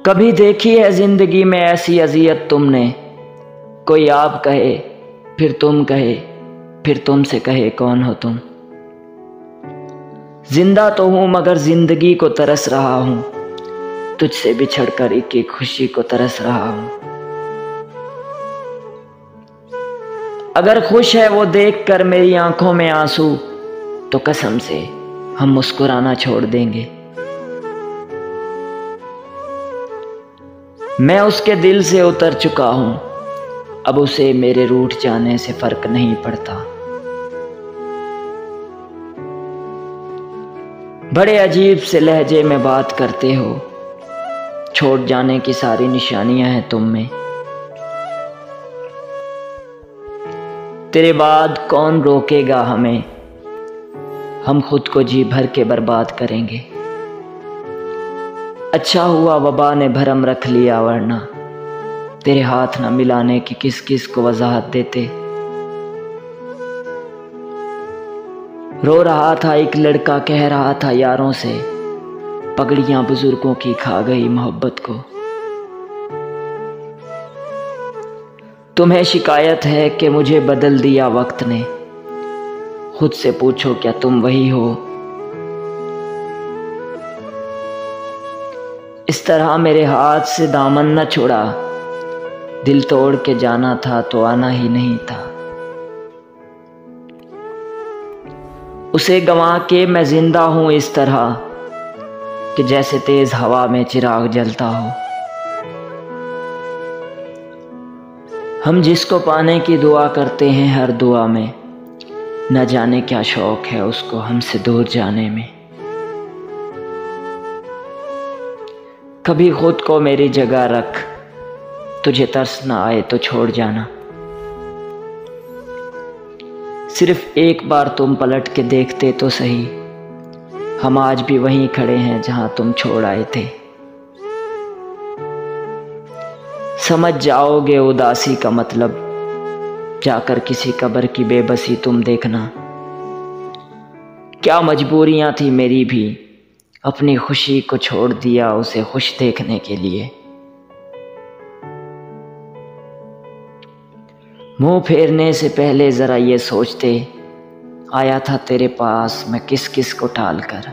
कभी देखी है जिंदगी में ऐसी अजियत तुमने? कोई आप कहे फिर तुम कहे फिर तुमसे कहे कौन हो तुम। जिंदा तो हूं मगर जिंदगी को तरस रहा हूं, तुझसे बिछड़कर एक एक खुशी को तरस रहा हूं। अगर खुश है वो देखकर मेरी आंखों में आंसू, तो कसम से हम मुस्कुराना छोड़ देंगे। मैं उसके दिल से उतर चुका हूं, अब उसे मेरे रूठ जाने से फर्क नहीं पड़ता। बड़े अजीब से लहजे में बात करते हो, छोड़ जाने की सारी निशानियां हैं तुम में। तेरे बाद कौन रोकेगा हमें, हम खुद को जी भर के बर्बाद करेंगे। अच्छा हुआ वबा ने भरम रख लिया, वरना तेरे हाथ न मिलाने की किस किस को वजाहत देते। रो रहा था एक लड़का, कह रहा था यारों से, पगड़ियां बुजुर्गों की खा गई मोहब्बत को। तुम्हें शिकायत है कि मुझे बदल दिया वक्त ने, खुद से पूछो क्या तुम वही हो। इस तरह मेरे हाथ से दामन न छोड़ा, दिल तोड़ के जाना था तो आना ही नहीं था। उसे गंवा के मैं जिंदा हूं इस तरह कि जैसे तेज हवा में चिराग जलता हो। हम जिसको पाने की दुआ करते हैं हर दुआ में, न जाने क्या शौक है उसको हमसे दूर जाने में। कभी खुद को मेरी जगह रख, तुझे तरस ना आए तो छोड़ जाना। सिर्फ एक बार तुम पलट के देखते तो सही, हम आज भी वहीं खड़े हैं जहां तुम छोड़ आए थे। समझ जाओगे उदासी का मतलब, जाकर किसी कब्र की बेबसी तुम देखना। क्या मजबूरियां थी मेरी भी, अपनी खुशी को छोड़ दिया उसे खुश देखने के लिए। मुंह फेरने से पहले जरा ये सोचते, आया था तेरे पास मैं किस किस को टाल कर।